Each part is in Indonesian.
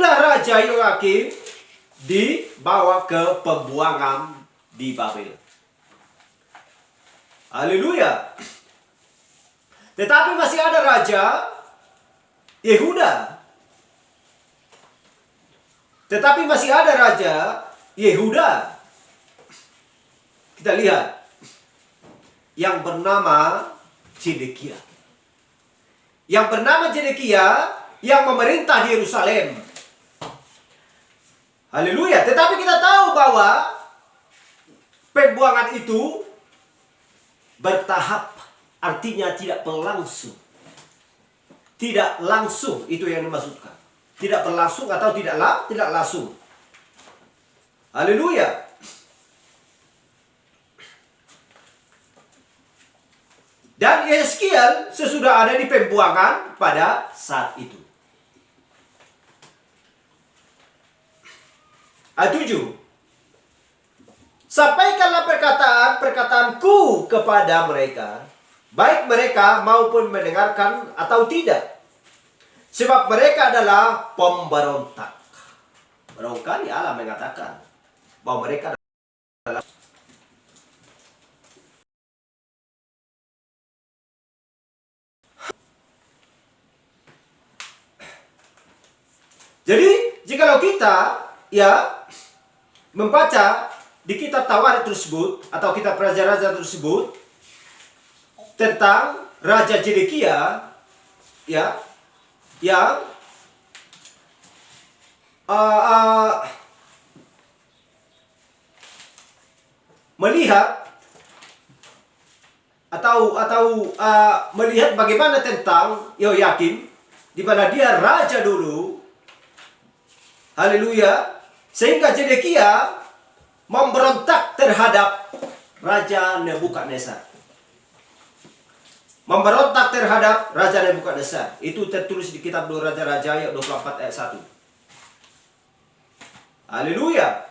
sesudah Raja Yoyakim dibawa ke pembuangan di Babel. Haleluya. Tetapi masih ada Raja Yehuda. Tetapi masih ada Raja Yehuda. Kita lihat. Yang bernama Zedekia. Yang bernama Zedekia yang memerintah di Yerusalem. Haleluya. Tetapi kita tahu bahwa pembuangan itu bertahap. Artinya tidak berlangsung. Tidak langsung, itu yang dimaksudkan. Tidak berlangsung atau tidak langsung. Haleluya. Dan Yeskiel sesudah ada di pembuangan pada saat itu. Ayat 7. Sampaikanlah perkataanku kepada mereka, baik mereka maupun mendengarkan atau tidak. Sebab mereka adalah pemberontak. Barangkali Allah mengatakan bahwa mereka adalah jadi, jikalau kita membaca di kitab Tawarik tersebut atau kitab Raja-Raja tersebut tentang Raja Zedekia yang melihat melihat bagaimana tentang Yoyakim, di mana dia raja dulu. Haleluya. Sehingga Zedekia memberontak terhadap Raja Nebukadnezar. Memberontak terhadap Raja Nebukadnezar. Itu tertulis di kitab 2 Raja-Raja ayat 24 ayat 1. Haleluya.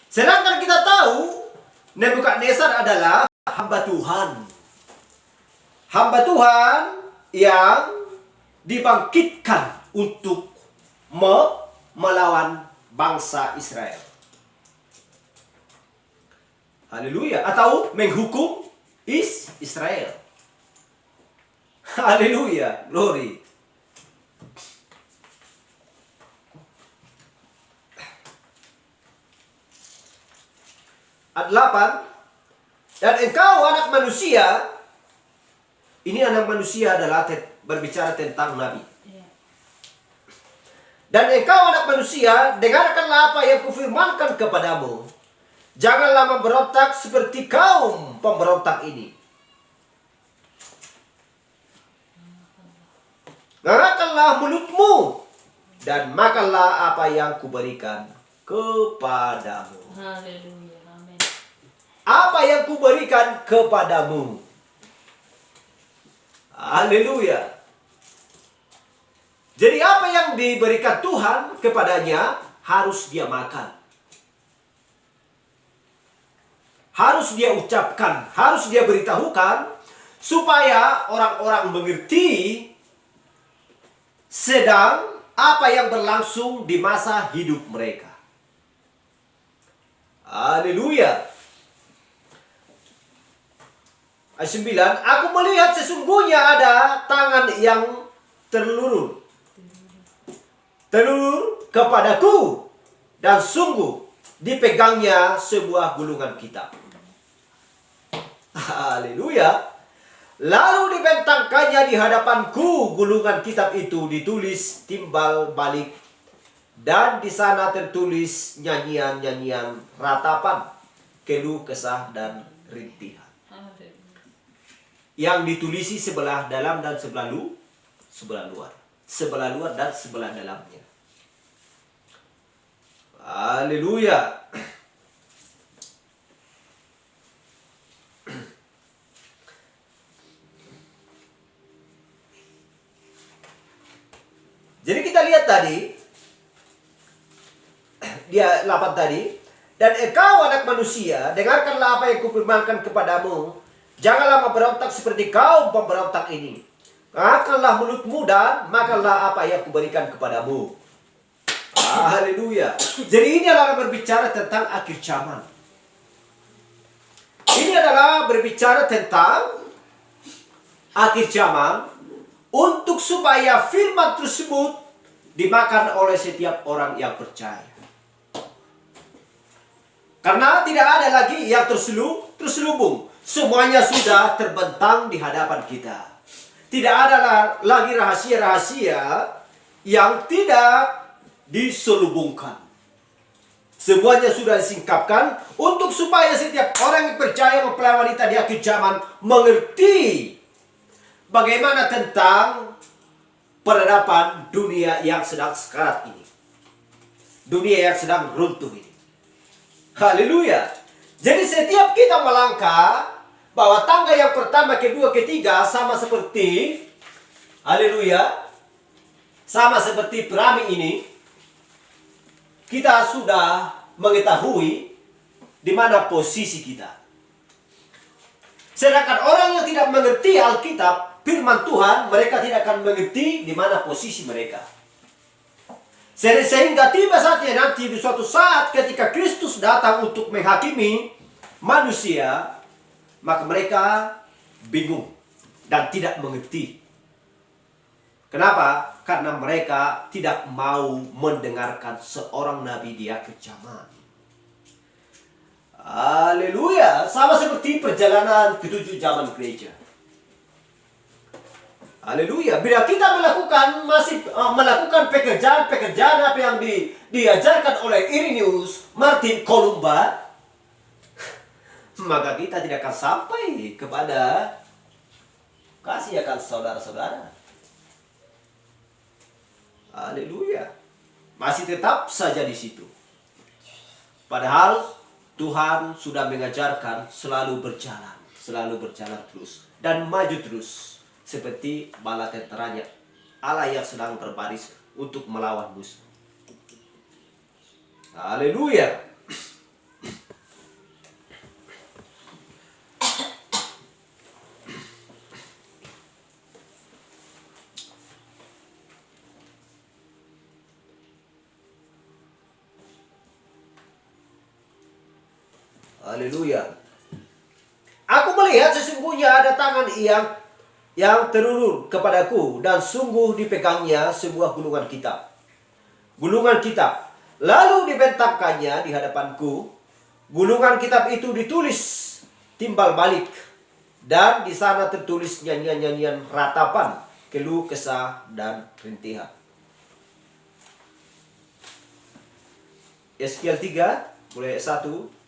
Sedangkan kita tahu Nebukadnezar adalah hamba Tuhan. Hamba Tuhan yang dibangkitkan untuk melawan bangsa Israel. Haleluya. Atau menghukum Israel. Haleluya. Glory. Ayat 8. Dan engkau anak manusia. Ini anak manusia adalah berbicara tentang Nabi. Dan engkau anak manusia, dengarkanlah apa yang kufirmankan kepadamu. Janganlah memberontak seperti kaum pemberontak ini. Ngarakanlah mulutmu dan makanlah apa yang kuberikan kepadamu. Haleluya. Amin. Apa yang kuberikan kepadamu. Haleluya. Jadi apa yang diberikan Tuhan kepadanya harus dia makan. Harus dia ucapkan, harus dia beritahukan supaya orang-orang mengerti sedang apa yang berlangsung di masa hidup mereka. Haleluya. Ayat 9, aku melihat sesungguhnya ada tangan yang terlurur kepadaku, dan sungguh dipegangnya sebuah gulungan kitab. Haleluya. Lalu dibentangkannya di hadapanku gulungan kitab itu, ditulis timbal balik, dan di sana tertulis nyanyian-nyanyian ratapan, keluh kesah dan rintihan. Yang ditulisi sebelah dalam dan sebelah luar. Sebelah luar dan sebelah dalamnya. Haleluya. Jadi kita lihat tadi, dia 8 tadi, dan engkau anak manusia, dengarkanlah apa yang kupirmankan kepadamu, janganlah memberontak seperti kaum pemberontak ini. Makanlah mulutmu dan makanlah apa yang kuberikan kepadamu. Haleluya. Jadi ini adalah berbicara tentang akhir zaman. Ini adalah berbicara tentang akhir zaman untuk supaya firman tersebut dimakan oleh setiap orang yang percaya. Karena tidak ada lagi yang terselubung. Semuanya sudah terbentang di hadapan kita. Tidak ada lagi rahasia-rahasia yang tidak diselubungkan. Semuanya sudah disingkapkan untuk supaya setiap orang yang percaya mempelai wanita di akhir zaman mengerti bagaimana tentang peradaban dunia yang sedang sekarat ini. Dunia yang sedang runtuh ini. Haleluya. Jadi setiap kita melangkah bahwa tangga yang pertama, kedua, ketiga sama seperti haleluya. Sama seperti piramid ini. Kita sudah mengetahui di mana posisi kita. Sedangkan orang yang tidak mengerti Alkitab, firman Tuhan, mereka tidak akan mengerti di mana posisi mereka. Sehingga tiba saatnya nanti di suatu saat ketika Kristus datang untuk menghakimi manusia, maka mereka bingung dan tidak mengerti. Kenapa? Karena mereka tidak mau mendengarkan seorang nabi di akhir zaman. Haleluya. Sama seperti perjalanan ketujuh zaman gereja. Haleluya. Bila kita melakukan pekerjaan apa yang diajarkan oleh Irenaeus Martin Columba, maka kita tidak akan sampai kepada kasih akan saudara-saudara. Haleluya. Masih tetap saja di situ. Padahal Tuhan sudah mengajarkan selalu berjalan terus dan maju terus seperti bala tenteranya Allah yang sedang berbaris untuk melawan musuh. Haleluya. Haleluya. Aku melihat sesungguhnya ada tangan yang terulur kepadaku dan sungguh dipegangnya sebuah gulungan kitab. Gulungan kitab. Lalu dibentangkannya di hadapanku. Gulungan kitab itu ditulis timbal balik. Dan di sana tertulis nyanyian-nyanyian ratapan, keluh kesah dan rintihan. Yeskiel 3 mulai 1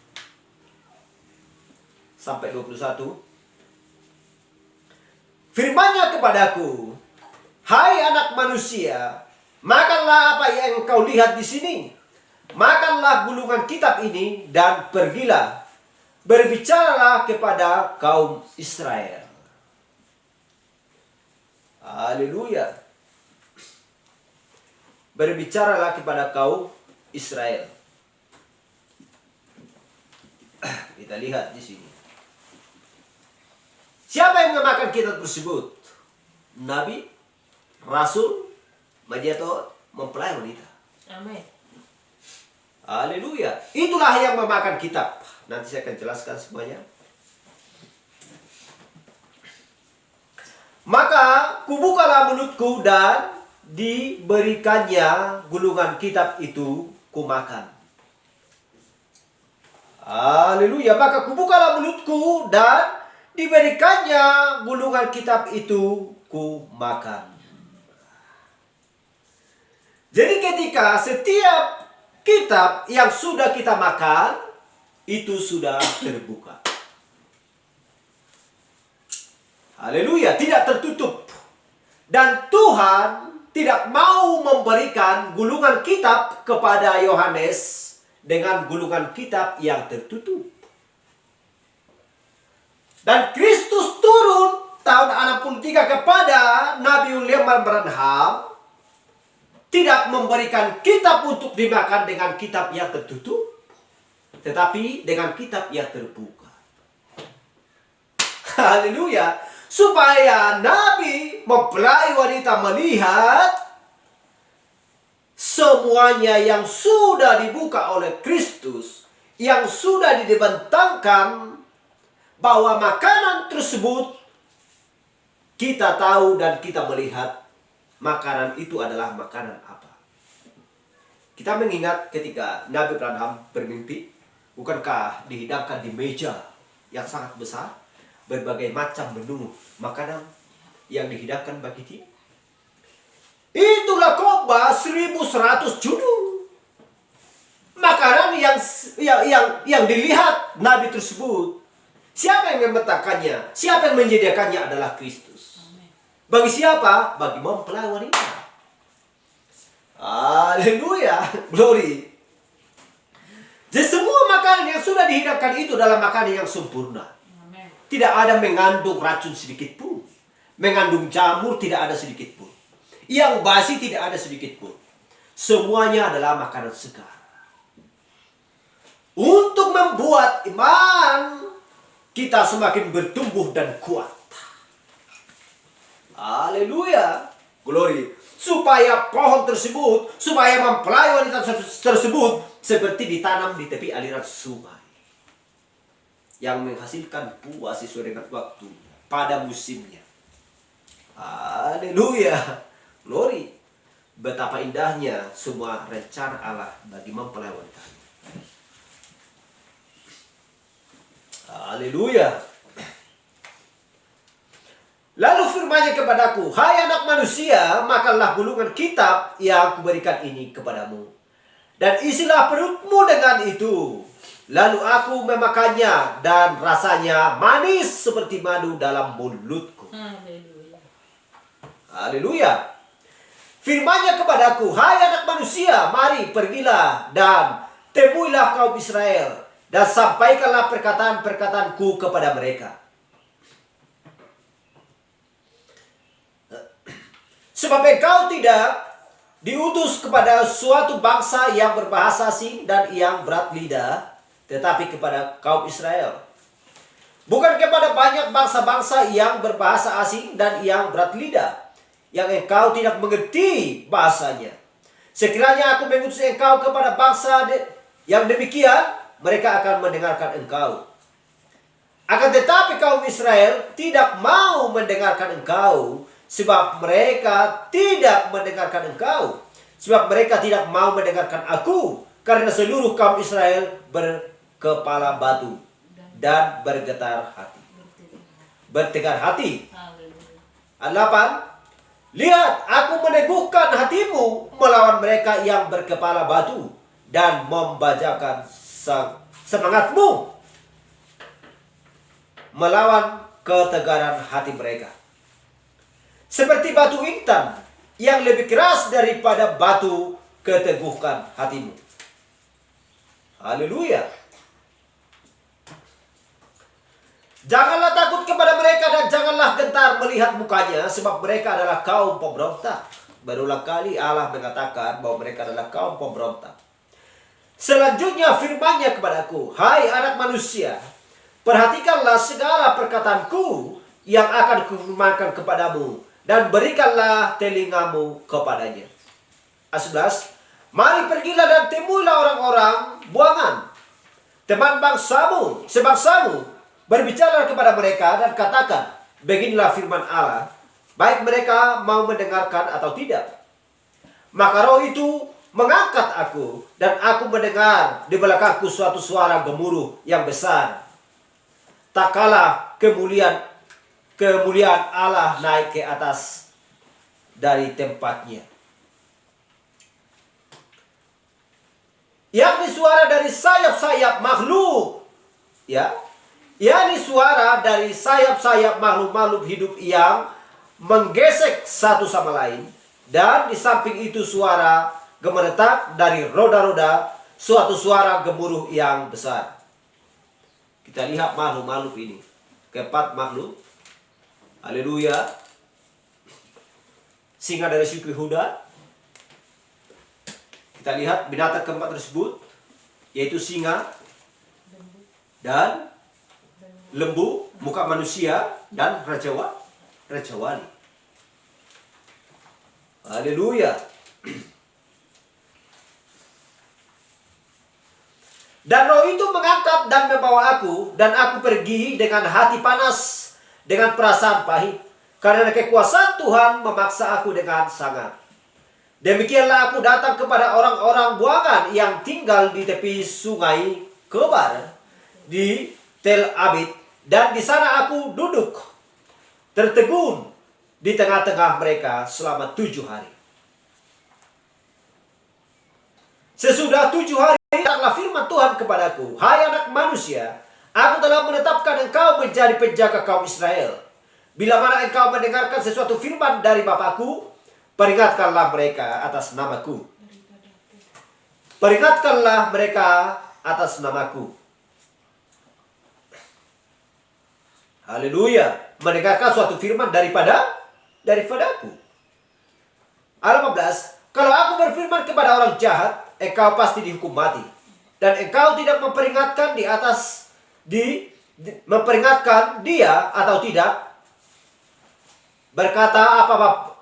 sampai 21. Firman-Nya kepadaku, hai anak manusia, makanlah apa yang engkau lihat di sini. Makanlah gulungan kitab ini dan pergilah. Berbicaralah kepada kaum Israel. Haleluya. Berbicaralah kepada kaum Israel. Kita lihat di sini. Siapa yang memakan kitab tersebut? Nabi, Rasul, mediator, mempelai wanita. Amin. Haleluya. Itulah yang memakan kitab. Nanti saya akan jelaskan semuanya. Maka kubukalah mulutku dan diberikannya gulungan kitab itu kumakan. Haleluya. Maka kubukalah mulutku dan diberikannya gulungan kitab itu ku makan. Jadi ketika setiap kitab yang sudah kita makan, itu sudah terbuka. Haleluya, tidak tertutup. Dan Tuhan tidak mau memberikan gulungan kitab kepada Yohanes dengan gulungan kitab yang tertutup. Dan Kristus turun tahun 63 kepada Nabi William Branham, tidak memberikan kitab untuk dimakan dengan kitab yang tertutup, tetapi dengan kitab yang terbuka. Haleluya. supaya nabi mempelai wanita melihat semuanya yang sudah dibuka oleh Kristus, yang sudah dibentangkan, bahwa makanan tersebut kita tahu dan kita melihat makanan itu adalah makanan apa. Kita mengingat ketika Nabi Abraham bermimpi, bukankah dihidangkan di meja yang sangat besar berbagai macam menu makanan yang dihidangkan bagi dia? Itulah khotbah 1100 judul. Makanan yang dilihat Nabi tersebut. Siapa yang membentangkannya? Siapa yang menyediakannya adalah Kristus. Bagi siapa? Bagi mempelai wanita. Haleluya. Glory. Jadi semua makanan yang sudah dihidangkan itu adalah makanan yang sempurna. Tidak ada mengandung racun sedikit pun. Mengandung jamur tidak ada sedikit pun. Yang basi tidak ada sedikit pun. Semuanya adalah makanan segar. Untuk membuat iman kita semakin bertumbuh dan kuat. Haleluya. Glory. Supaya pohon tersebut, supaya mempelai wanita tersebut seperti ditanam di tepi aliran sungai, yang menghasilkan buah sesuai dengan waktu pada musimnya. Haleluya. Glory. Betapa indahnya semua rencana Allah bagi mempelai wanita. Haleluya. Lalu firman-Nya kepadaku, hai anak manusia, makanlah gulungan kitab yang kuberikan ini kepadamu, dan isilah perutmu dengan itu. Lalu aku memakannya, dan rasanya manis seperti madu dalam mulutku. Haleluya. Haleluya. Firman-Nya kepadaku, hai anak manusia, mari pergilah dan temuilah kaum Israel, dan sampaikanlah perkataan-perkataanku kepada mereka. Sebab engkau tidak diutus kepada suatu bangsa yang berbahasa asing dan yang berat lidah, tetapi kepada kaum Israel. Bukan kepada banyak bangsa-bangsa yang berbahasa asing dan yang berat lidah, yang engkau tidak mengerti bahasanya. Sekiranya aku mengutus engkau kepada bangsa yang demikian, mereka akan mendengarkan engkau. Akan tetapi kaum Israel tidak mau mendengarkan engkau, sebab mereka tidak mendengarkan engkau. Sebab mereka tidak mau mendengarkan aku, karena seluruh kaum Israel berkepala batu dan bergetar hati. Bertegar hati. 8. Lihat, aku meneguhkan hatimu melawan mereka yang berkepala batu, dan membajakan semangatmu melawan ketegaran hati mereka. Seperti batu intan yang lebih keras daripada batu, keteguhkan hatimu. Haleluya. Janganlah takut kepada mereka dan janganlah gentar melihat mukanya, sebab mereka adalah kaum pemberontak. Berulang kali Allah mengatakan bahwa mereka adalah kaum pemberontak. Selanjutnya firman-Nya kepadaku, hai anak manusia, perhatikanlah segala perkataanku yang akan kufirmankan kepadamu, dan berikanlah telingamu kepadanya. 11. Mari pergilah dan temuilah orang-orang buangan, teman bangsamu, sebangsamu, berbicara kepada mereka dan katakan, beginilah firman Allah, baik mereka mau mendengarkan atau tidak. Maka roh itu mengangkat aku, dan aku mendengar di belakangku suatu suara gemuruh yang besar. Tak kalah kemuliaan Allah naik ke atas dari tempatnya. Yakni suara dari sayap-sayap makhluk. Ya. Yakni suara dari sayap-sayap makhluk-makhluk hidup yang menggesek satu sama lain. Dan di samping itu suara gemeretak dari roda-roda, suatu suara gemuruh yang besar. Kita lihat makhluk-makhluk ini. Keempat makhluk. Haleluya. Singa dari suku Yehuda. Kita lihat binatang keempat tersebut, yaitu singa dan lembu, muka manusia, dan raja-wali. Haleluya. Dan roh itu mengangkat dan membawa aku, dan aku pergi dengan hati panas, dengan perasaan pahit, karena kekuasaan Tuhan memaksa aku dengan sangat. Demikianlah aku datang kepada orang-orang buangan yang tinggal di tepi sungai Kebar, di Tel Abib, dan di sana aku duduk, tertegun di tengah-tengah mereka selama 7 hari. Sesudah 7 hari, datanglah firman Tuhan kepadaku, hai anak manusia, aku telah menetapkan engkau menjadi penjaga kaum Israel. Bila mana engkau mendengarkan sesuatu firman dari Bapakku, peringatkanlah mereka atas namaku. Peringatkanlah mereka atas namaku. Haleluya. Mendengarkan suatu firman daripadaku. Ayat 15. Kalau aku berfirman kepada orang jahat, engkau pasti dihukum mati. Dan engkau tidak memperingatkan memperingatkan dia atau tidak, berkata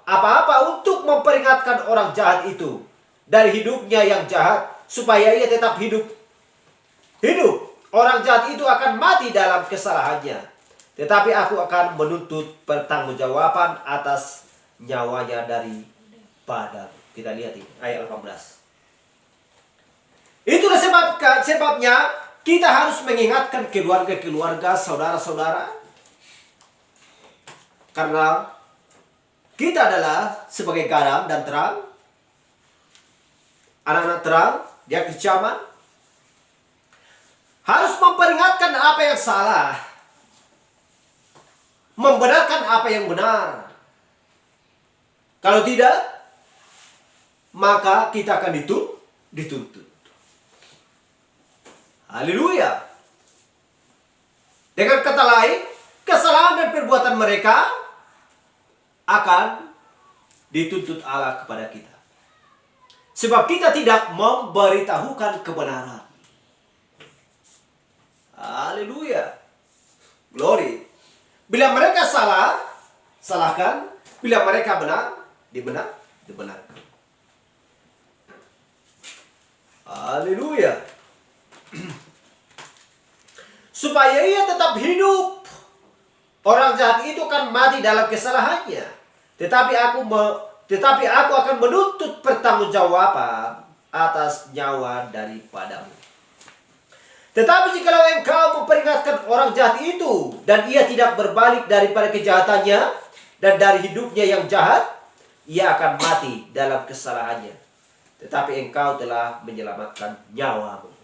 apa-apa untuk memperingatkan orang jahat itu dari hidupnya yang jahat, supaya ia tetap hidup. Orang jahat itu akan mati dalam kesalahannya, tetapi aku akan menuntut pertanggungjawaban atas nyawanya daripada. Kita lihat ini ayat 18. Itulah sebabnya kita harus mengingatkan keluarga-keluarga, saudara-saudara, karena kita adalah sebagai garam dan terang, anak-anak terang di akhir zaman, harus memperingatkan apa yang salah, membenarkan apa yang benar. Kalau tidak, maka kita akan dituntut. Haleluya. Dengan kata lain, kesalahan dan perbuatan mereka akan dituntut Allah kepada kita. Sebab kita tidak memberitahukan kebenaran. Haleluya. Glory. Bila mereka salah, salahkan. Bila mereka benar, dibenarkan. Haleluya. Supaya ia tetap hidup. Orang jahat itu akan mati dalam kesalahannya. Tetapi aku akan menuntut pertanggungjawaban atas nyawa daripadamu. Tetapi jikalau engkau memperingatkan orang jahat itu, dan ia tidak berbalik daripada kejahatannya, dan dari hidupnya yang jahat, ia akan mati dalam kesalahannya. Tetapi engkau telah menyelamatkan nyawamu.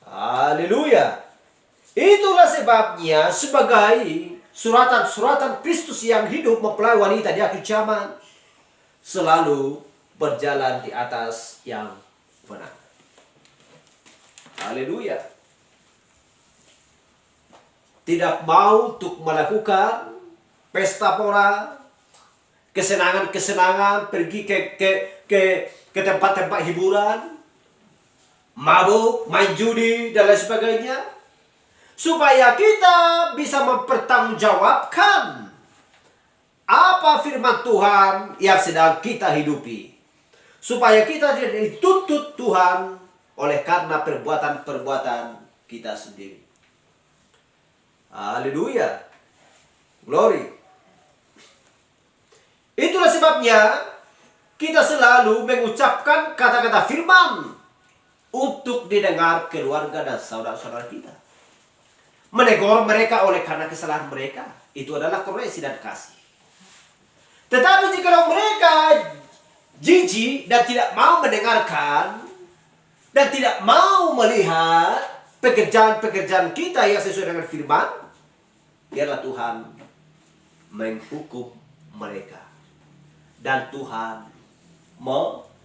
Haleluya. Itulah sebabnya sebagai suratan-suratan Kristus yang hidup mempelai wanita di akhir zaman, selalu berjalan di atas yang benar. Haleluya. Tidak mau untuk melakukan pesta pora, kesenangan-kesenangan, pergi ke tempat-tempat hiburan, mabuk, main judi, dan lain sebagainya, supaya kita bisa mempertanggungjawabkan apa firman Tuhan yang sedang kita hidupi, supaya kita tidak dituntut Tuhan oleh karena perbuatan-perbuatan kita sendiri. Haleluya. Glory. Itulah sebabnya kita selalu mengucapkan kata-kata firman untuk didengar keluarga dan saudara-saudara kita. Menegur mereka oleh karena kesalahan mereka. Itu adalah koreksi dan kasih. Tetapi jika mereka jijik dan tidak mau mendengarkan, dan tidak mau melihat pekerjaan-pekerjaan kita yang sesuai dengan firman, biarlah Tuhan menghukum mereka. Dan Tuhan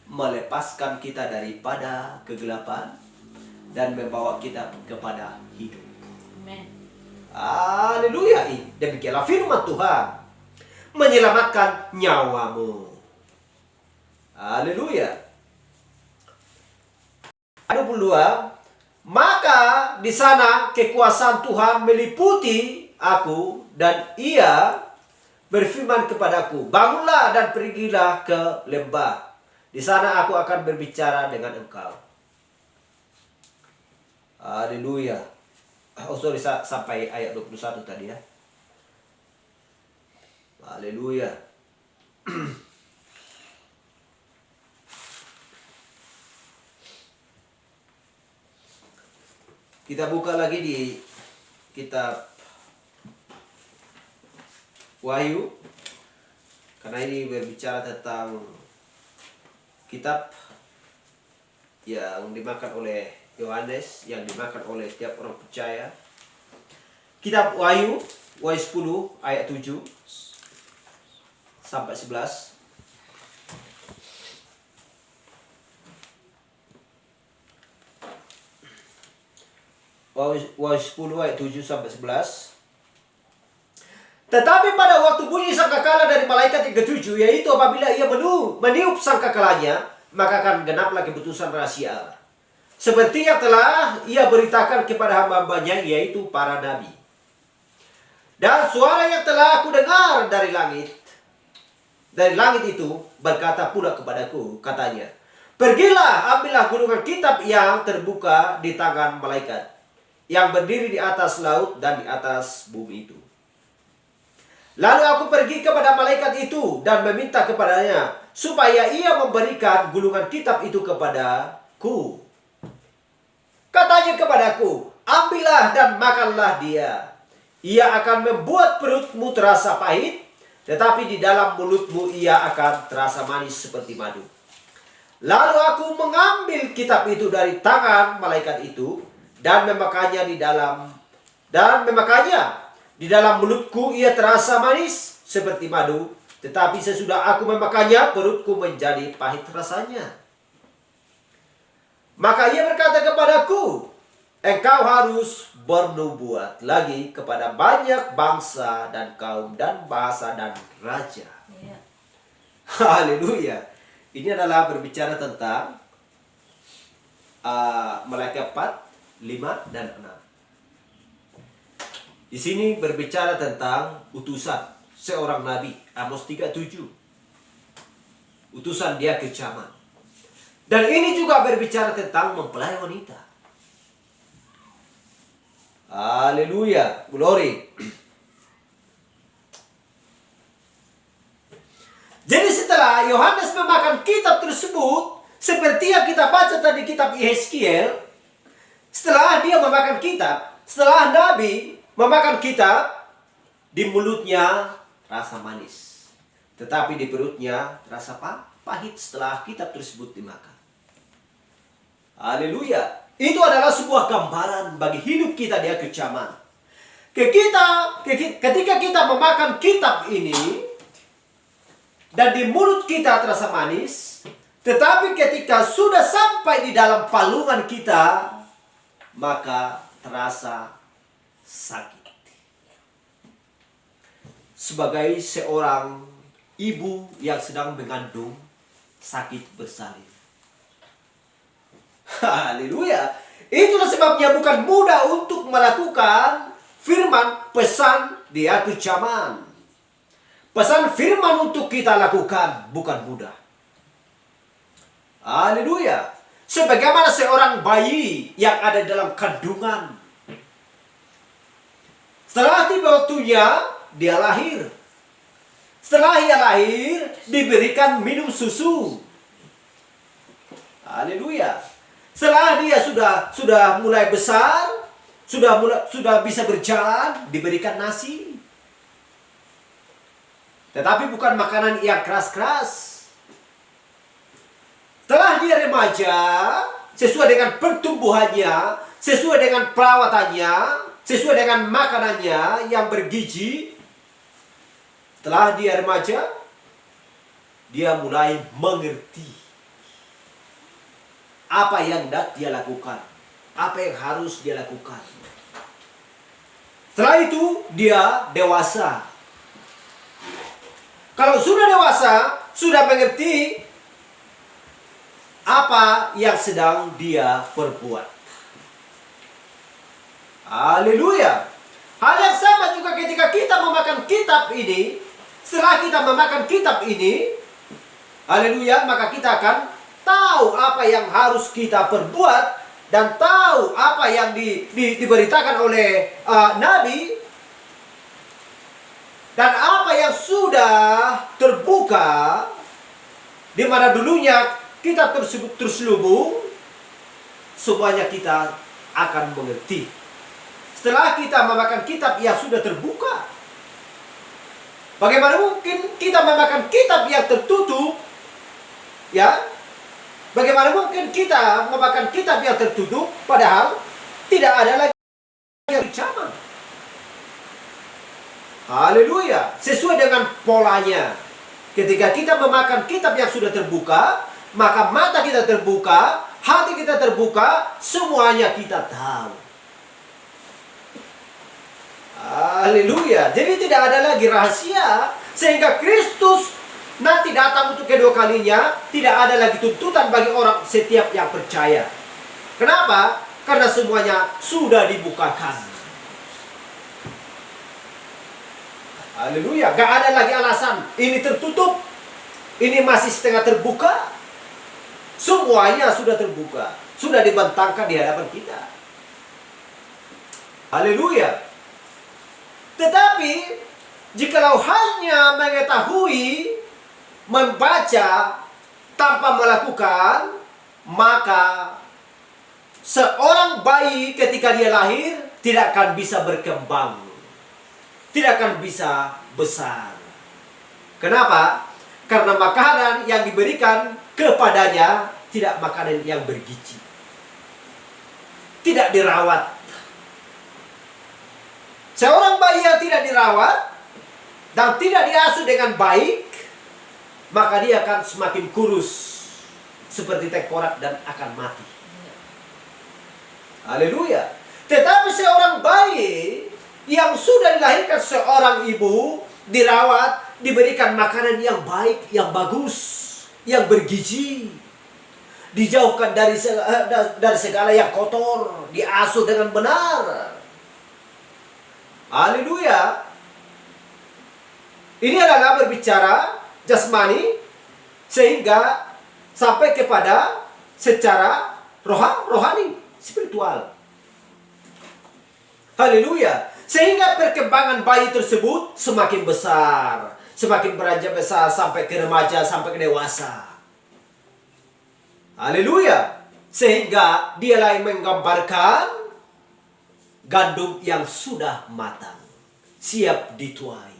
melepaskan kita daripada kegelapan dan membawa kita kepada hidup. Amen. Haleluya. Demikianlah firman Tuhan, menyelamatkan nyawamu. Haleluya. 22. Maka di sana kekuasaan Tuhan meliputi aku, dan ia berfirman kepadaku, bangunlah dan pergilah ke lembah. Di sana aku akan berbicara dengan engkau. Haleluya. Oh sorry, sampai ayat 21 tadi ya. Haleluya. Kita buka lagi di kitab Wahyu, karena ini berbicara tentang kitab yang dimakan oleh Yohanes, yang dimakan oleh setiap orang percaya. Kitab Wahyu 10 ayat 7 sampai 11. Wahyu 10 ayat 7 sampai 11. Tetapi pada waktu bunyi sangkakala dari malaikat yang ketujuh, yaitu apabila ia meniup sangkakalanya, maka akan genaplah keputusan rahasia Allah, seperti yang telah ia beritakan kepada hamba-hambanya, yaitu para nabi. Dan suara yang telah aku dengar dari langit itu berkata pula kepadaku, katanya, pergilah, ambillah gulungan kitab yang terbuka di tangan malaikat yang berdiri di atas laut dan di atas bumi itu. Lalu aku pergi kepada malaikat itu dan meminta kepadanya supaya ia memberikan gulungan kitab itu kepadaku. Katanya kepadaku, ambillah dan makanlah dia. Ia akan membuat perutmu terasa pahit, tetapi di dalam mulutmu ia akan terasa manis seperti madu. Lalu aku mengambil kitab itu dari tangan malaikat itu dan memakannya di dalam mulutku ia terasa manis seperti madu, tetapi sesudah aku memakannya perutku menjadi pahit rasanya. Maka ia berkata kepadaku, engkau harus bernubuat lagi kepada banyak bangsa dan kaum dan bahasa dan raja. Yeah. Haleluya. Ini adalah berbicara tentang malaikat 4, 5, dan 6. Di sini berbicara tentang utusan seorang nabi, Amos 3:7. Utusan dia ke zaman. Dan ini juga berbicara tentang mempelai wanita. Haleluya, glory. Jadi setelah Yohanes memakan kitab tersebut, seperti yang kita baca tadi kitab Yeskiel, setelah dia memakan kitab, setelah nabi memakan kitab, di mulutnya rasa manis, tetapi di perutnya rasa pahit setelah kitab tersebut dimakan. Haleluya. Itu adalah sebuah gambaran bagi hidup kita di akhir zaman. Ketika kita memakan kitab ini, dan di mulut kita terasa manis, tetapi ketika sudah sampai di dalam palungan kita, maka terasa sakit. Sebagai seorang ibu yang sedang mengandung sakit bersalin. Haleluya. Itulah sebabnya bukan mudah untuk melakukan firman pesan di akhir zaman. Pesan firman untuk kita lakukan bukan mudah. Haleluya. Sebagaimana seorang bayi yang ada dalam kandungan, setelah tiba waktunya, dia lahir. Setelah ia lahir, diberikan minum susu. Haleluya. Setelah dia sudah mulai besar, sudah bisa berjalan, diberikan nasi. Tetapi bukan makanan yang keras-keras. Setelah dia remaja, sesuai dengan pertumbuhannya, sesuai dengan perawatannya, sesuai dengan makanannya yang bergizi, setelah dia remaja, dia mulai mengerti apa yang hendak dia lakukan, apa yang harus dia lakukan. Setelah itu, dia dewasa. Kalau sudah dewasa, sudah mengerti apa yang sedang dia perbuat. Haleluya. Hal yang sama juga ketika kita memakan kitab ini. Setelah kita memakan kitab ini, haleluya, maka kita akan tahu apa yang harus kita perbuat dan tahu apa yang diberitakan oleh Nabi dan apa yang sudah terbuka, di mana dulunya kitab tersebut terselubung, semuanya kita akan mengerti. Setelah kita memakan kitab yang sudah terbuka, bagaimana mungkin kita memakan kitab yang tertutup? Ya, bagaimana mungkin kita memakan kitab yang tertutup padahal tidak ada lagi yang bicara? Haleluya. Sesuai dengan polanya. Ketika kita memakan kitab yang sudah terbuka, maka mata kita terbuka, hati kita terbuka, semuanya kita tahu. Haleluya. Jadi tidak ada lagi rahasia, sehingga Kristus nanti datang untuk kedua kalinya, tidak ada lagi tuntutan bagi orang setiap yang percaya. Kenapa? Karena semuanya sudah dibukakan. Haleluya. Gak ada lagi alasan ini tertutup, ini masih setengah terbuka. Semuanya sudah terbuka, sudah dibentangkan di hadapan kita. Haleluya. Tetapi jikalau hanya mengetahui, membaca tanpa melakukan, maka seorang bayi ketika dia lahir tidak akan bisa berkembang, tidak akan bisa besar. Kenapa? Karena makanan yang diberikan kepadanya tidak makanan yang bergizi, tidak dirawat. Seorang bayi yang tidak dirawat dan tidak diasuh dengan baik, maka dia akan semakin kurus seperti tengkorak dan akan mati. Haleluya. Tetapi seorang bayi yang sudah dilahirkan seorang ibu, dirawat, diberikan makanan yang baik, yang bagus, yang bergizi, dijauhkan dari segala yang kotor, diasuh dengan benar. Haleluya. Ini adalah berbicara jasmani sehingga sampai kepada secara rohani, spiritual. Haleluya. Sehingga perkembangan bayi tersebut semakin besar, semakin beranjak besar sampai ke remaja, sampai ke dewasa. Haleluya. Sehingga dialah yang menggambarkan gandum yang sudah matang, siap dituai.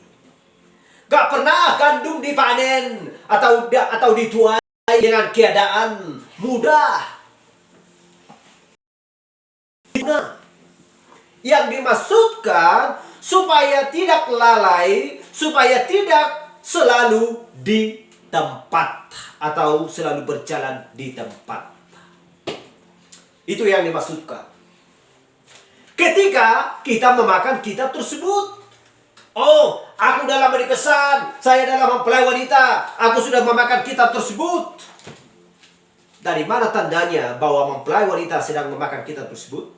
Gak pernah gandum dipanen atau dituai dengan keadaan mudah. Yang dimaksudkan supaya tidak lalai, supaya tidak selalu di tempat atau selalu berjalan di tempat. Itu yang dimaksudkan. Ketika kita memakan kitab tersebut, oh, aku dalam berpesan, saya dalam mempelai wanita, aku sudah memakan kitab tersebut. Dari mana tandanya bahwa mempelai wanita sedang memakan kitab tersebut?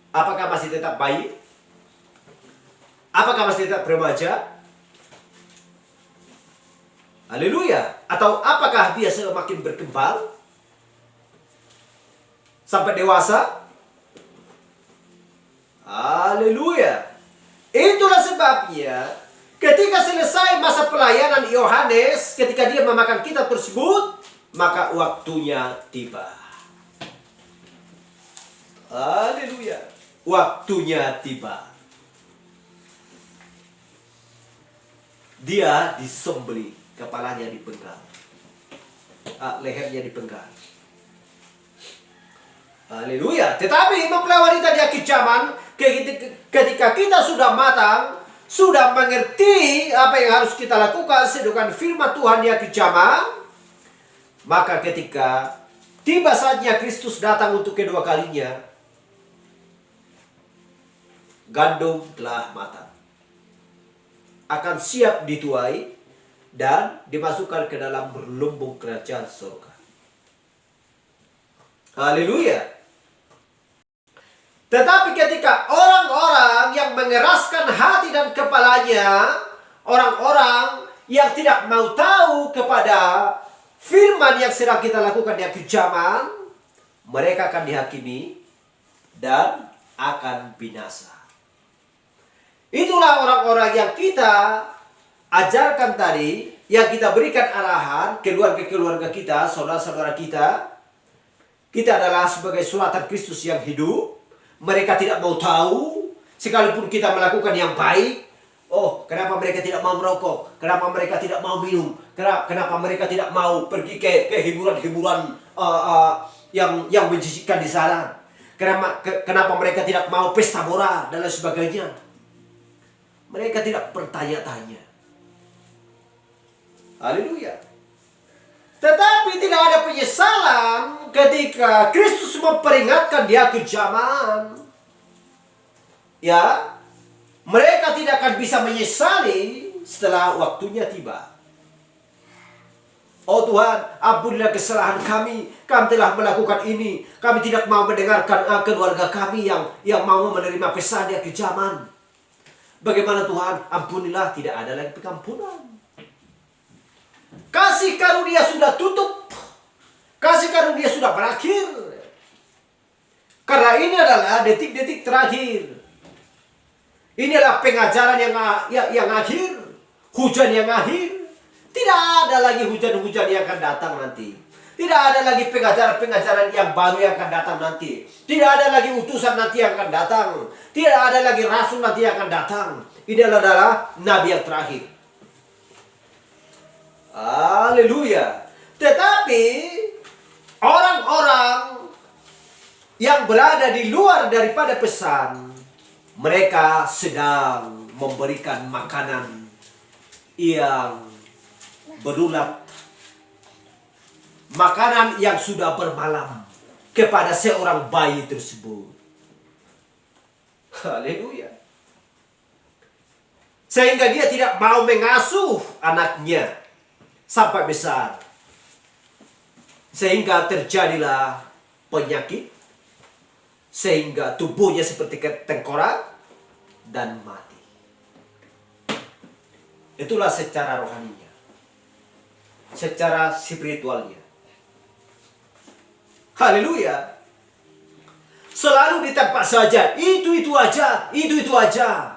Apakah masih tetap bayi? Apakah masih tetap remaja? Haleluya. Atau apakah dia semakin berkembang sampai dewasa? Haleluya. Itulah sebabnya ketika selesai masa pelayanan Yohanes, ketika dia memakan kitab tersebut, maka waktunya tiba. Haleluya. Waktunya tiba. Dia disembelih, kepalanya dipenggal, lehernya dipenggal. Haleluya. Tetapi mempelai wanita di akhir zaman, ketika kita sudah matang, sudah mengerti apa yang harus kita lakukan sedangkan firman Tuhan di akhir zaman, maka ketika tiba saatnya Kristus datang untuk kedua kalinya, gandum telah matang, akan siap dituai dan dimasukkan ke dalam lumbung kerajaan surga. Haleluya. Tetapi ketika orang-orang yang mengeraskan hati dan kepalanya, orang-orang yang tidak mau tahu kepada firman yang sedang kita lakukan di akhir zaman, mereka akan dihakimi dan akan binasa. Itulah orang-orang yang kita ajarkan tadi, yang kita berikan arahan keluarga-keluarga kita, saudara-saudara kita. Kita adalah sebagai sulatan Kristus yang hidup. Mereka tidak mau tahu, sekalipun kita melakukan yang baik. Oh, kenapa mereka tidak mau merokok? Kenapa mereka tidak mau minum? Kenapa mereka tidak mau pergi ke hiburan-hiburan yang menjijikan di sana? Kenapa mereka tidak mau pesta bola dan lain sebagainya? Mereka tidak bertanya-tanya. Haleluya. Tetapi tidak ada penyesalan ketika Kristus memperingatkan di akhir zaman. Ya, mereka tidak akan bisa menyesali setelah waktunya tiba. Oh Tuhan, ampunilah kesalahan kami. Kami telah melakukan ini. Kami tidak mau mendengarkan keluarga kami yang mau menerima pesan di akhir zaman. Bagaimana Tuhan? Ampunilah, tidak ada lagi pengampunan. Kasih karunia sudah tutup. Kasih karunia sudah berakhir. Karena ini adalah detik-detik terakhir. Ini adalah pengajaran yang akhir. Hujan yang akhir. Tidak ada lagi hujan-hujan yang akan datang nanti. Tidak ada lagi pengajaran-pengajaran yang baru yang akan datang nanti. Tidak ada lagi utusan nanti yang akan datang. Tidak ada lagi rasul nanti yang akan datang. Ini adalah nabi yang terakhir. Haleluya. Tetapi orang-orang yang berada di luar daripada pesan, mereka sedang memberikan makanan yang berulat, makanan yang sudah bermalam kepada seorang bayi tersebut. Haleluya. Sehingga dia tidak mau mengasuh anaknya sampai besar. Sehingga terjadilah penyakit. Sehingga tubuhnya seperti tengkorak dan mati. Itulah secara rohaninya. Secara spiritualnya. Haleluya. Selalu di tempat saja. Itu aja. Itu aja.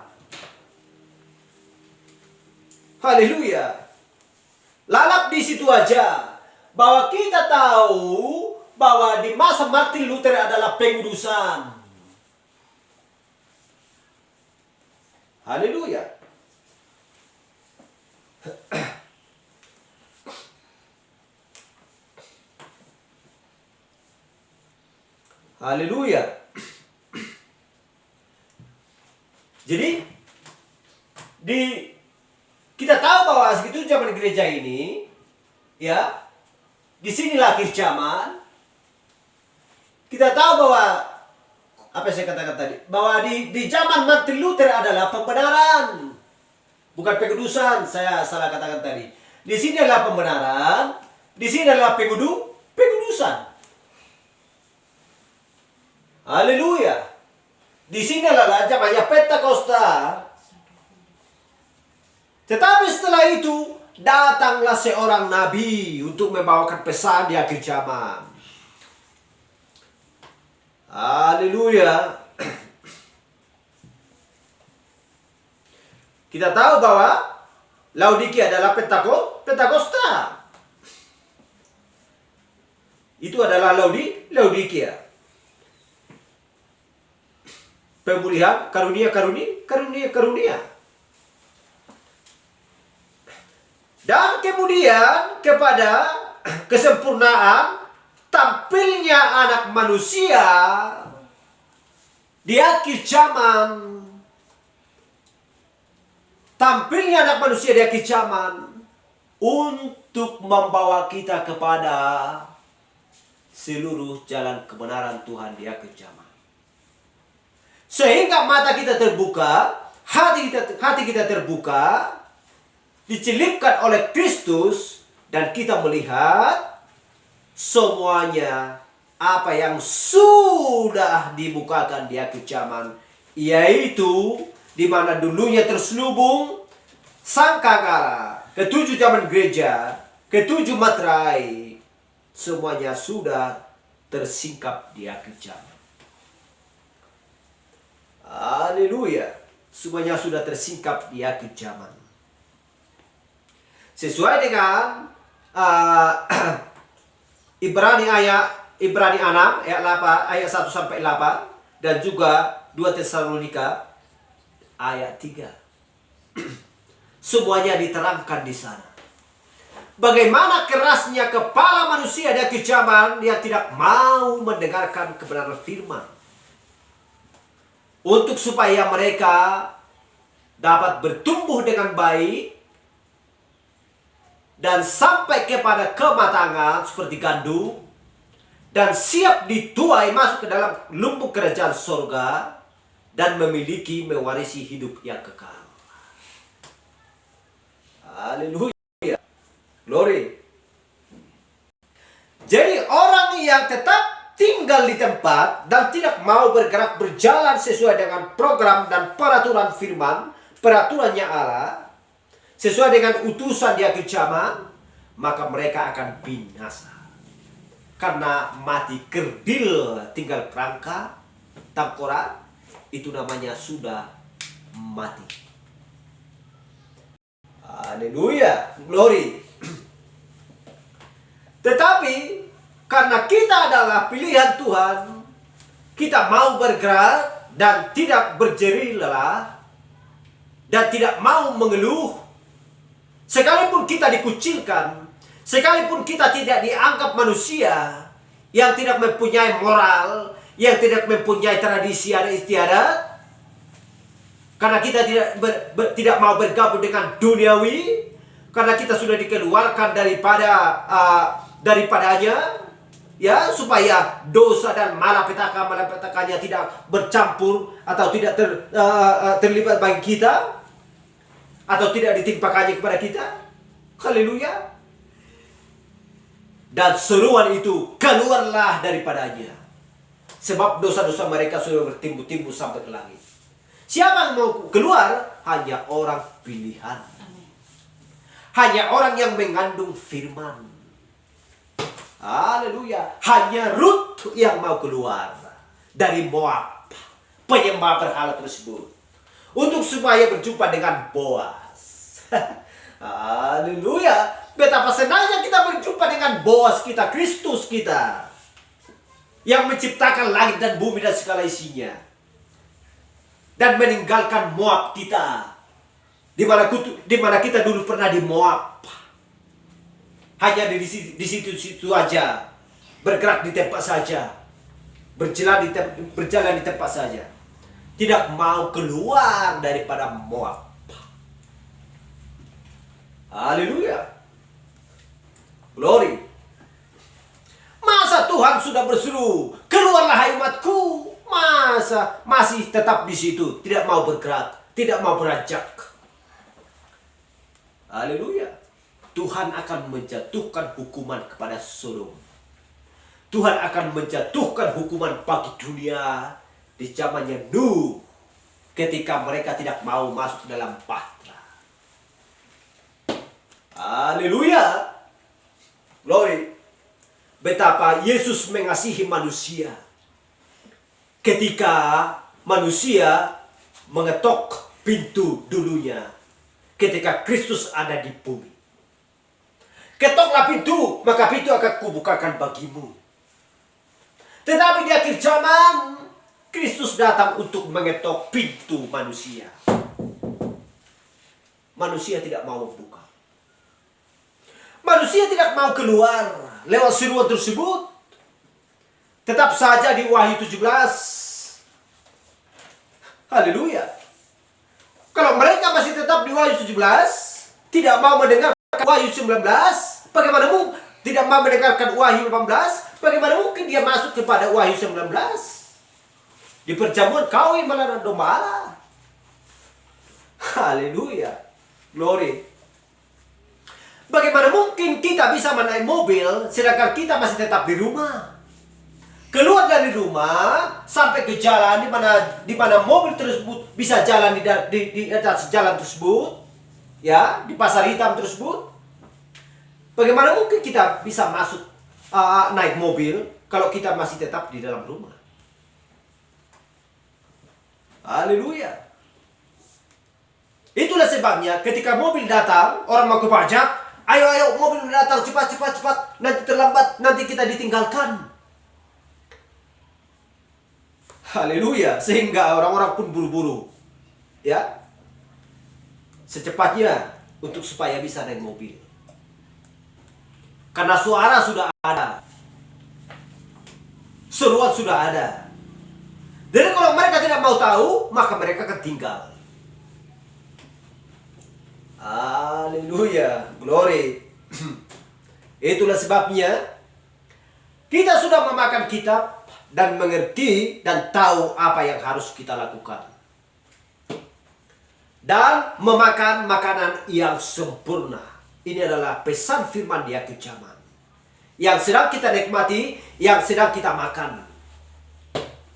Haleluya. Lalap di situ aja. Bahwa kita tahu bahwa di masa Martin Luther adalah pengudusan. Haleluya. Haleluya. Jadi kita tahu bahwa segitu zaman gereja ini, ya, di sinilah akhir zaman. Kita tahu bahwa apa yang saya katakan tadi, bahwa di zaman Martin Luther adalah pembenaran, bukan pengudusan. Saya salah katakan tadi. Di sini adalah pembenaran, di sini adalah pengudusan. Haleluya. Di sini adalah zamannya Pentakosta. Tetapi setelah itu datanglah seorang nabi untuk membawakan pesan di akhir zaman. Haleluya. Kita tahu bahwa Laodikia adalah Pentakosta. Itu adalah Laodikia. Pemulihan karunia. Dan kemudian kepada kesempurnaan tampilnya anak manusia di akhir zaman. Tampilnya anak manusia di akhir zaman untuk membawa kita kepada seluruh jalan kebenaran Tuhan di akhir zaman. Sehingga mata kita terbuka, hati kita terbuka, dicelipkan oleh Kristus, dan kita melihat semuanya apa yang sudah dibukakan di akhir zaman, yaitu di mana dulunya terselubung sangkakala, ketujuh zaman gereja, ketujuh materai, semuanya sudah tersingkap di akhir zaman. Haleluya. Semuanya sudah tersingkap di akhir zaman. Sesuai dengan Ibrani 6 ayat 1 sampai 8 dan juga 2 Tesalonika ayat 3. Semuanya diterangkan di sana. Bagaimana kerasnya kepala manusia di akhir zaman yang tidak mau mendengarkan kebenaran firman. Untuk supaya mereka dapat bertumbuh dengan baik dan sampai kepada kematangan seperti gandum dan siap dituai masuk ke dalam lumbung kerajaan surga dan mewarisi hidup yang kekal. Haleluya. Glory. Jadi orang yang tetap tinggal di tempat dan tidak mau bergerak berjalan sesuai dengan program dan peraturan firman, peraturannya Allah, sesuai dengan utusan di akhir zaman, maka mereka akan binasa. Karena mati kerdil tinggal kerangka, tengkorak, itu namanya sudah mati. Haleluya, glory. Tetapi karena kita adalah pilihan Tuhan, kita mau bergerak dan tidak berjerih lelah dan tidak mau mengeluh. Sekalipun kita dikucilkan, sekalipun kita tidak dianggap manusia yang tidak mempunyai moral, yang tidak mempunyai tradisi ada istiadat, karena kita tidak mau bergabung dengan duniawi, karena kita sudah dikeluarkan daripadanya, ya, supaya dosa dan malapetakannya tidak bercampur atau tidak terlibat bagi kita, atau tidak ditimpakannya kepada kita. Haleluya. Dan seruan itu, keluarlah daripadanya, sebab dosa-dosa mereka sudah bertimbu-timbu sampai ke langit. Siapa yang mau keluar? Hanya orang pilihan. Hanya orang yang mengandung firman. Haleluya. Hanya Rut yang mau keluar dari Moab, penyembah berhala tersebut, untuk supaya berjumpa dengan Boas. Haleluya. Betapa senangnya kita berjumpa dengan Boas kita, Kristus kita, yang menciptakan langit dan bumi dan segala isinya, dan meninggalkan Moab kita, di mana kita dulu pernah di Moab. Hanya di situ aja, bergerak di tempat saja, berjalan di tempat saja, tidak mau keluar daripada Moab. Haleluya. Glory. Masa Tuhan sudah berseru, keluarlah hai umatku, masa masih tetap di situ, tidak mau bergerak, tidak mau beranjak. Haleluya. Tuhan akan menjatuhkan hukuman kepada Sodom. Tuhan akan menjatuhkan hukuman bagi dunia di zamannya Nuh, ketika mereka tidak mau masuk dalam bahtera. Haleluya. Glory. Betapa Yesus mengasihi manusia ketika manusia mengetok pintu dulunya ketika Kristus ada di bumi. Ketoklah pintu, maka pintu akan kubukakan bagimu. Tetapi di akhir zaman, Kristus datang untuk mengetok pintu manusia. Manusia tidak mau membuka. Manusia tidak mau keluar lewat seruan tersebut. Tetap saja di Wahyu 17. Haleluya. Kalau mereka masih tetap di Wahyu 17, tidak mau mendengar Wahyu 19, bagaimana mungkin tidak mau mendengarkan Wahyu 18, bagaimana mungkin dia masuk kepada Wahyu 19? Di perjamuan kawin malah dan domba Allah. Haleluya. Glory. Bagaimana mungkin kita bisa menaik mobil sedangkan kita masih tetap di rumah? keluar dari rumah sampai ke jalan di mana mobil tersebut bisa jalan di atas jalan tersebut, ya, di pasar hitam tersebut. Bagaimana mungkin kita bisa masuk naik mobil kalau kita masih tetap di dalam rumah? Haleluya. Itulah sebabnya ketika mobil datang, orang mau ke pajak, ayo mobil datang, cepat, nanti terlambat, nanti kita ditinggalkan. Haleluya, sehingga orang-orang pun buru-buru, ya, secepatnya untuk supaya bisa naik mobil. Karena suara sudah ada, seruan sudah ada. Jadi kalau mereka tidak mau tahu, maka mereka akan tinggal. Haleluya, glory. Itulah sebabnya kita sudah memakan kitab dan mengerti dan tahu apa yang harus kita lakukan. Dan memakan makanan yang sempurna. Ini adalah pesan firman di akhir zaman. Yang sedang kita nikmati, yang sedang kita makan.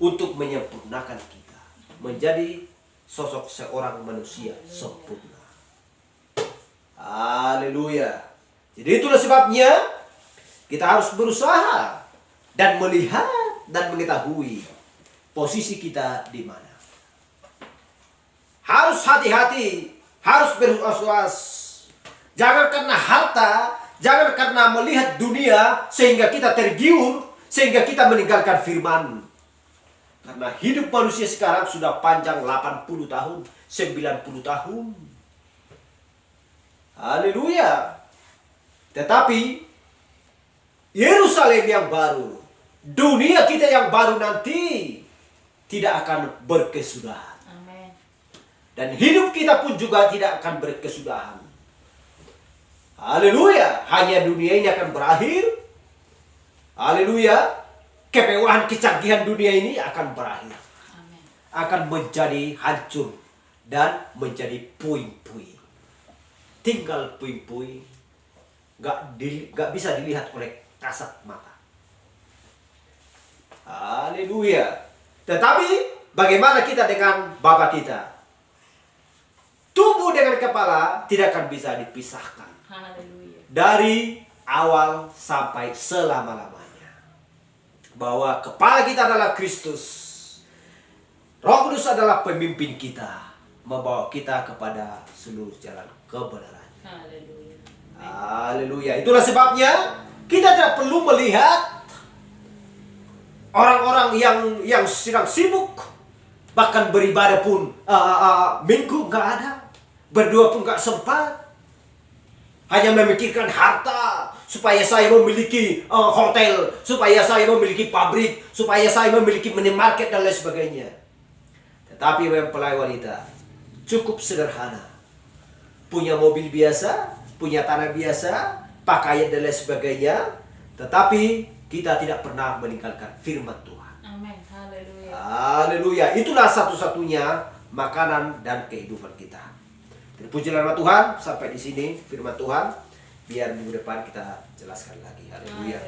Untuk menyempurnakan kita. Menjadi sosok seorang manusia sempurna. Haleluya. Jadi itulah sebabnya kita harus berusaha dan melihat dan mengetahui posisi kita di mana. Harus hati-hati, harus berwas-was. Jangan karena harta, jangan karena melihat dunia sehingga kita tergiur, sehingga kita meninggalkan firman. Karena hidup manusia sekarang sudah panjang 80 tahun, 90 tahun. Haleluya. Tetapi Yerusalem yang baru, dunia kita yang baru nanti tidak akan berkesudahan. Amin. Dan hidup kita pun juga tidak akan berkesudahan. Haleluya. Hanya dunia ini akan berakhir. Haleluya. Kemewahan kecanggihan dunia ini akan berakhir. Amin. Akan menjadi hancur dan menjadi puing-puing. Tinggal puing-puing. Gak bisa dilihat oleh kasat mata. Haleluya. Tetapi bagaimana kita dengan Bapa kita? Tubuh dengan kepala tidak akan bisa dipisahkan. Haleluya. Dari awal sampai selama-lamanya. Bahwa kepala kita adalah Kristus. Roh Kudus adalah pemimpin kita. Membawa kita kepada seluruh jalan kebenaran. Haleluya. Haleluya. Itulah sebabnya kita tidak perlu melihat orang-orang yang sedang sibuk, bahkan beribadah pun minggu nggak ada, berdua pun nggak sempat, hanya memikirkan harta supaya saya memiliki hotel, supaya saya memiliki pabrik, supaya saya memiliki minimarket dan lain sebagainya. Tetapi mempelai wanita cukup sederhana, punya mobil biasa, punya tanah biasa, pakaian dan lain sebagainya, tetapi kita tidak pernah meninggalkan firman Tuhan. Amin. Haleluya. Haleluya. Itulah satu-satunya makanan dan kehidupan kita. Terpujilah nama Tuhan. Sampai di sini firman Tuhan. Biar minggu depan kita jelaskan lagi. Haleluya.